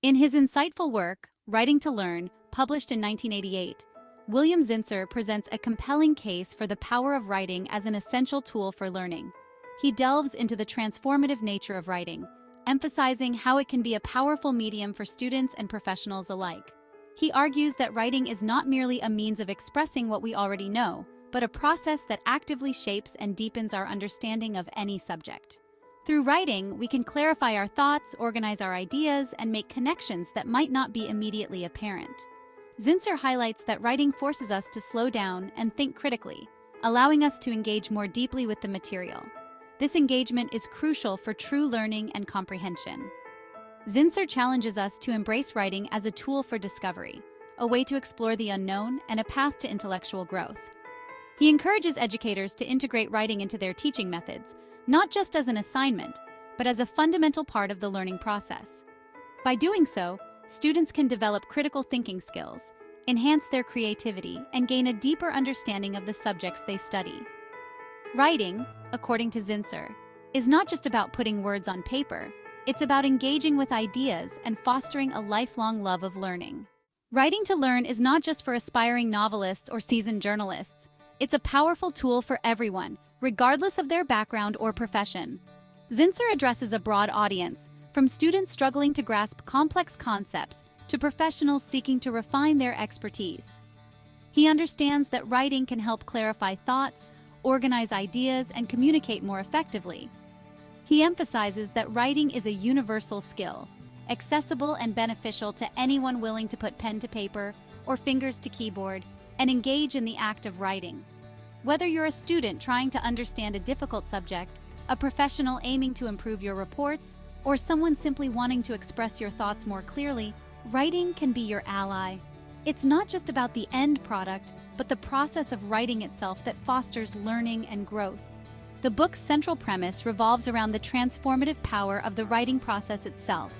In his insightful work, Writing to Learn, published in 1988, William Zinsser presents a compelling case for the power of writing as an essential tool for learning. He delves into the transformative nature of writing, emphasizing how it can be a powerful medium for students and professionals alike. He argues that writing is not merely a means of expressing what we already know, but a process that actively shapes and deepens our understanding of any subject. Through writing, we can clarify our thoughts, organize our ideas, and make connections that might not be immediately apparent. Zinsser highlights that writing forces us to slow down and think critically, allowing us to engage more deeply with the material. This engagement is crucial for true learning and comprehension. Zinsser challenges us to embrace writing as a tool for discovery, a way to explore the unknown, and a path to intellectual growth. He encourages educators to integrate writing into their teaching methods, not just as an assignment, but as a fundamental part of the learning process. By doing so, students can develop critical thinking skills, enhance their creativity, and gain a deeper understanding of the subjects they study. Writing, according to Zinsser, is not just about putting words on paper, it's about engaging with ideas and fostering a lifelong love of learning. Writing to Learn is not just for aspiring novelists or seasoned journalists. It's a powerful tool for everyone, regardless of their background or profession. Zinsser addresses a broad audience, from students struggling to grasp complex concepts to professionals seeking to refine their expertise. He understands that writing can help clarify thoughts, organize ideas, and communicate more effectively. He emphasizes that writing is a universal skill, accessible and beneficial to anyone willing to put pen to paper or fingers to keyboard and engage in the act of writing. Whether you're a student trying to understand a difficult subject, a professional aiming to improve your reports, or someone simply wanting to express your thoughts more clearly, writing can be your ally. It's not just about the end product, but the process of writing itself that fosters learning and growth. The book's central premise revolves around the transformative power of the writing process itself.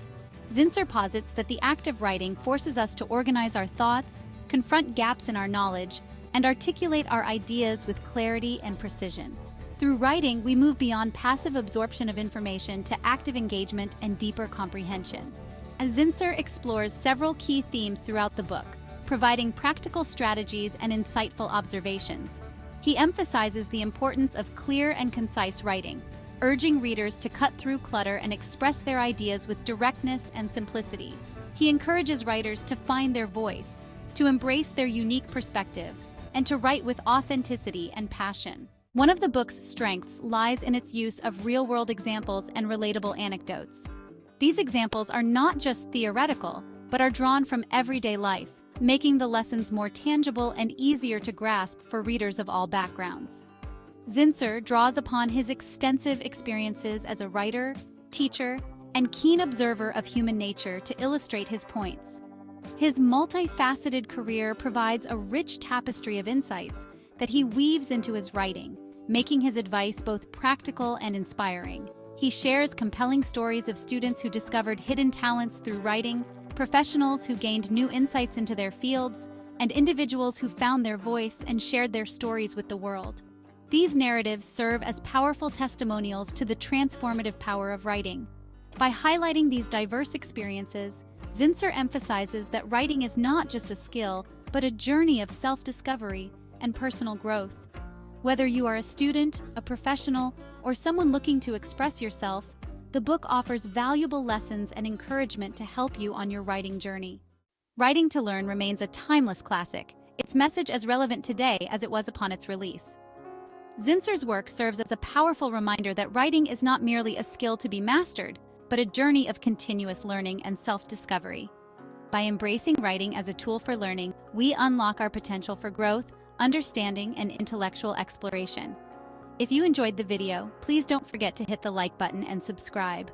Zinsser posits that the act of writing forces us to organize our thoughts, confront gaps in our knowledge, and articulate our ideas with clarity and precision. Through writing, we move beyond passive absorption of information to active engagement and deeper comprehension. As Zinsser explores several key themes throughout the book, providing practical strategies and insightful observations, he emphasizes the importance of clear and concise writing, urging readers to cut through clutter and express their ideas with directness and simplicity. He encourages writers to find their voice, to embrace their unique perspective, and to write with authenticity and passion. One of the book's strengths lies in its use of real-world examples and relatable anecdotes. These examples are not just theoretical, but are drawn from everyday life, making the lessons more tangible and easier to grasp for readers of all backgrounds. Zinsser draws upon his extensive experiences as a writer, teacher, and keen observer of human nature to illustrate his points. His multifaceted career provides a rich tapestry of insights that he weaves into his writing, making his advice both practical and inspiring. He shares compelling stories of students who discovered hidden talents through writing, professionals who gained new insights into their fields, and individuals who found their voice and shared their stories with the world. These narratives serve as powerful testimonials to the transformative power of writing. By highlighting these diverse experiences, Zinsser emphasizes that writing is not just a skill, but a journey of self-discovery and personal growth. Whether you are a student, a professional, or someone looking to express yourself, the book offers valuable lessons and encouragement to help you on your writing journey. Writing to Learn remains a timeless classic, its message as relevant today as it was upon its release. Zinsser's work serves as a powerful reminder that writing is not merely a skill to be mastered, but a journey of continuous learning and self-discovery. By embracing writing as a tool for learning, we unlock our potential for growth, understanding, and intellectual exploration. If you enjoyed the video, please don't forget to hit the like button and subscribe.